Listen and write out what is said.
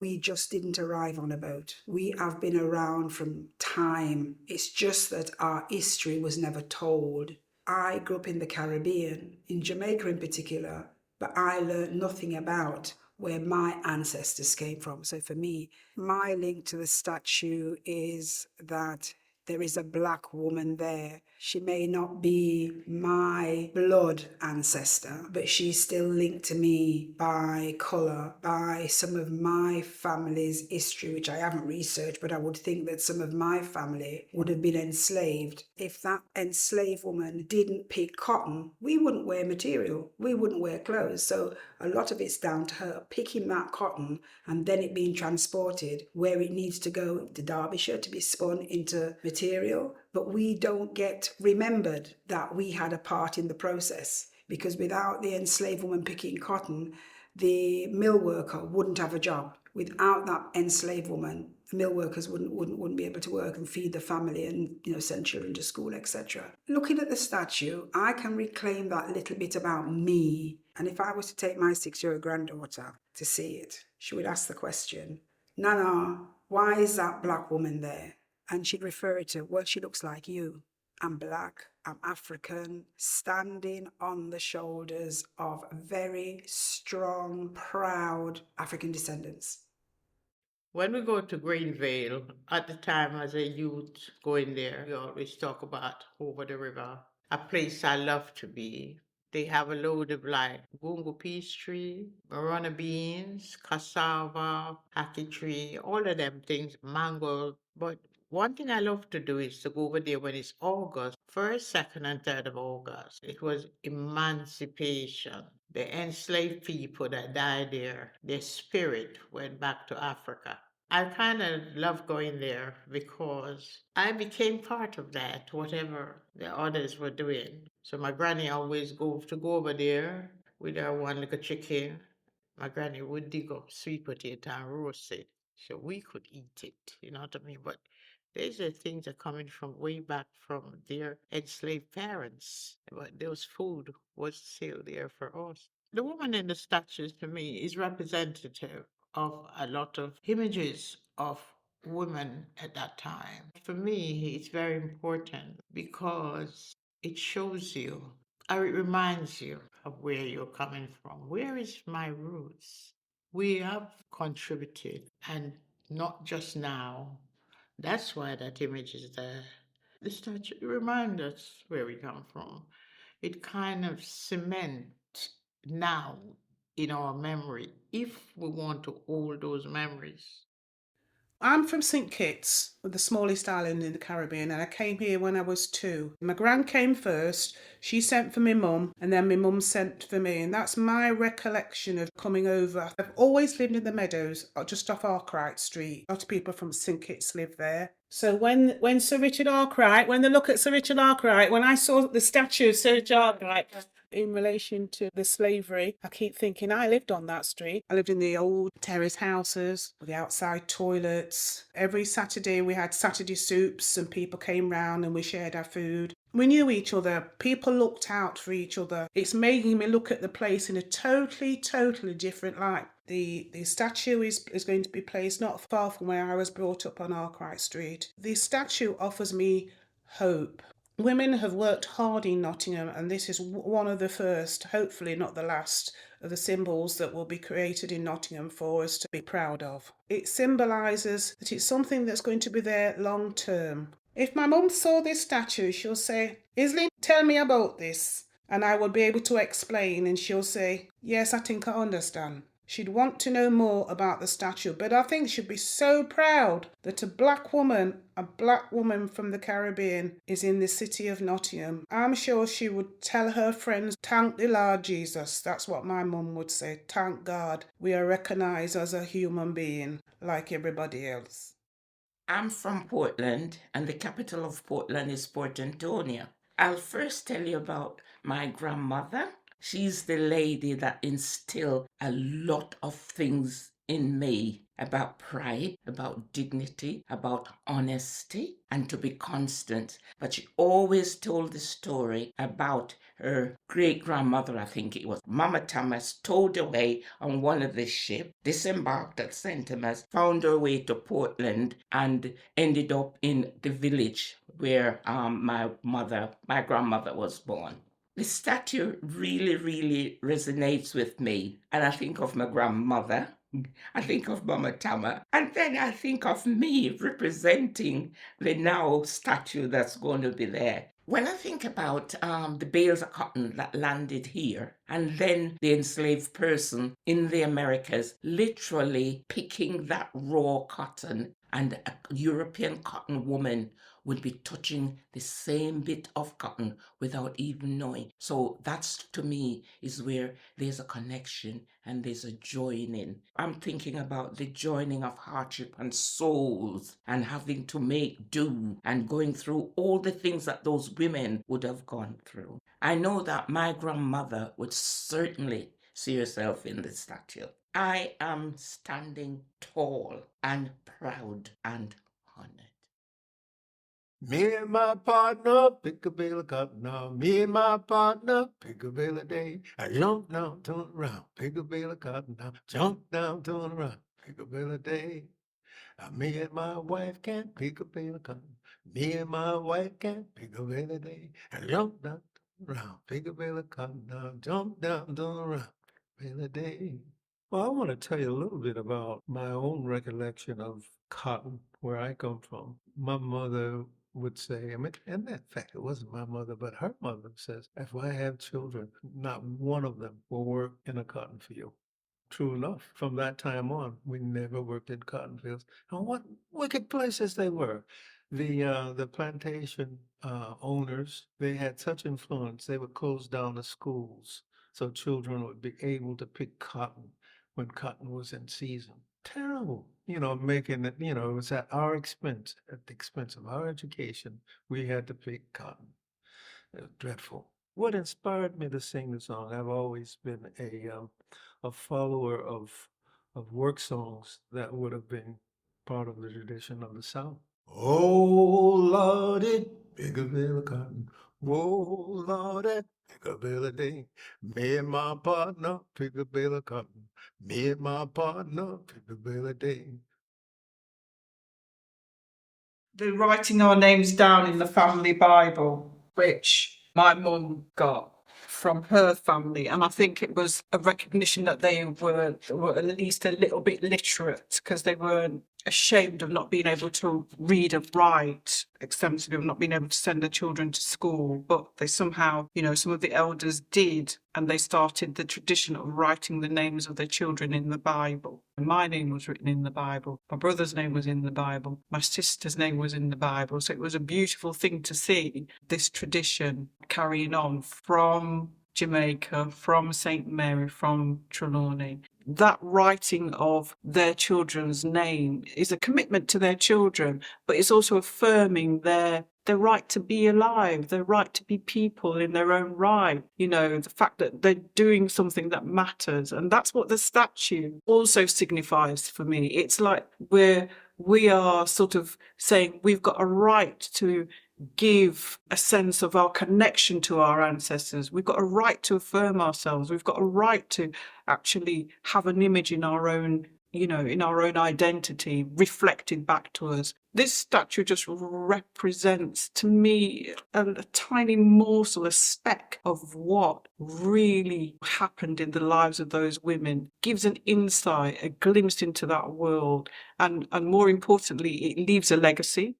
We just didn't arrive on a boat. We have been around from time. It's just that our history was never told. I grew up in the Caribbean, in Jamaica in particular, but I learned nothing about where my ancestors came from. So for me, my link to the statue is that there is a black woman there. She may not be my blood ancestor, but she's still linked to me by colour, by some of my family's history, which I haven't researched, but I would think that some of my family would have been enslaved. If that enslaved woman didn't pick cotton, we wouldn't wear material, we wouldn't wear clothes. So a lot of it's down to her picking that cotton and then it being transported where it needs to go to Derbyshire to be spun into material. But we don't get remembered that we had a part in the process, because without the enslaved woman picking cotton, the mill worker wouldn't have a job. Without that enslaved woman, the mill workers wouldn't be able to work and feed the family and send children to school, etc. Looking at the statue, I can reclaim that little bit about me. And if I was to take my 6-year-old granddaughter to see it, she would ask the question, Nana, why is that black woman there? And she'd refer it to, well, she looks like you. I'm black, I'm African, standing on the shoulders of very strong, proud African descendants. When we go to Greenvale, at the time as a youth going there, we always talk about over the river, a place I love to be. They have a load of like gungo peach tree, marana beans, cassava, ackee tree, all of them things, mango. But one thing I love to do is to go over there when it's August, 1st, 2nd, and 3rd of August. It was emancipation. The enslaved people that died there, their spirit went back to Africa. I kind of love going there because I became part of that, whatever the others were doing. So my granny always go over there with her one little chicken. My granny would dig up sweet potato and roast it so we could eat it. You know what I mean? But these are things that are coming from way back from their enslaved parents. But those food was still there for us. The woman in the statues to me is representative of a lot of images of women at that time. For me, it's very important because it shows you or it reminds you of where you're coming from. Where is my roots? We have contributed, and not just now. That's why that image is there. The statue reminds us where we come from. It kind of cements now in our memory if we want to hold those memories. I'm from St Kitts, the smallest island in the Caribbean, and I came here when I was 2. My gran came first, she sent for my mum, and then my mum sent for me, and that's my recollection of coming over. I've always lived in the Meadows, just off Arkwright Street. A lot of people from St Kitts live there. So when Sir Richard Arkwright, when they look at Sir Richard Arkwright, when I saw the statue of Sir Richard Arkwright, in relation to the slavery, I keep thinking I lived on that street. I lived in the old terrace houses with the outside toilets. Every Saturday we had Saturday soups and people came round and we shared our food. We knew each other. People looked out for each other. It's making me look at the place in a totally different light. The statue is going to be placed not far from where I was brought up on Arkwright Street. The statue offers me hope. Women have worked hard in Nottingham, and this is one of the first, hopefully not the last, of the symbols that will be created in Nottingham for us to be proud of. It symbolises that it's something that's going to be there long term. If my mum saw this statue, she'll say, Isley, tell me about this. And I will be able to explain, and she'll say, yes, I think I understand. She'd want to know more about the statue, but I think she'd be so proud that a black woman from the Caribbean, is in the city of Nottingham. I'm sure she would tell her friends, thank the Lord Jesus. That's what my mum would say. Thank God we are recognised as a human being like everybody else. I'm from Portland, and the capital of Portland is Port Antonio. I'll first tell you about my grandmother, She's the lady that instilled a lot of things in me about pride, about dignity, about honesty, and to be constant. But she always told the story about her great-grandmother, I think it was, Mama Thomas, stowed away on one of the ships, disembarked at St. Thomas, found her way to Portland, and ended up in the village where my grandmother was born. The statue really, really resonates with me. And I think of my grandmother, I think of Mama Tama, and then I think of me representing the now statue that's going to be there. When I think about the bales of cotton that landed here, and then the enslaved person in the Americas literally picking that raw cotton, and a European cotton woman would be touching the same bit of cotton without even knowing. So that's, to me, is where there's a connection and there's a joining. I'm thinking about the joining of hardship and souls and having to make do and going through all the things that those women would have gone through. I know that my grandmother would certainly see herself in the statue. I am standing tall and proud and honored. Me and my partner pick a bale of cotton now. Me and my partner pick a bale a day. I jump down, turn around, pick a bale of cotton now. Jump down, turn around, pick a bale a day. Me and my wife can't pick a bale of cotton. Me and my wife can't pick a bale a day. I jump down, turn around, pick a bale of cotton now. Jump down, turn around, bale a day. Well, I want to tell you a little bit about my own recollection of cotton, where I come from. My mother would say, I mean, and in fact, it wasn't my mother, but her mother says, if I have children, not one of them will work in a cotton field. True enough, from that time on, we never worked in cotton fields. And what wicked places they were. The plantation owners, they had such influence, they would close down the schools so children would be able to pick cotton when cotton was in season. Terrible, making it, it was at our expense, at the expense of our education, we had to pick cotton. It was dreadful. What inspired me to sing the song? I've always been a follower of work songs that would have been part of the tradition of the South. Oh, Lordy, pick a bale of cotton. Oh, Lordy, pick a bale of day. Me and my partner pick a bale of cotton. Me and my partner pick a bale of day. The writing our names down in the family Bible, which my mum got from her family, and I think it was a recognition that they were at least a little bit literate, because they weren't ashamed of not being able to read and write extensively, of not being able to send their children to school, but they somehow, some of the elders did, and they started the tradition of writing the names of their children in the Bible. My name was written in the Bible, my brother's name was in the Bible, my sister's name was in the Bible, so it was a beautiful thing to see this tradition carrying on from Jamaica, from St. Mary, from Trelawney. That writing of their children's name is a commitment to their children, but it's also affirming their right to be alive, their right to be people in their own right. The fact that they're doing something that matters. And that's what the statue also signifies for me. It's like we are sort of saying we've got a right to give a sense of our connection to our ancestors. We've got a right to affirm ourselves. We've got a right to actually have an image in our own, in our own identity reflected back to us. This statue just represents, to me, a tiny morsel, a speck of what really happened in the lives of those women. Gives an insight, a glimpse into that world, and more importantly, it leaves a legacy.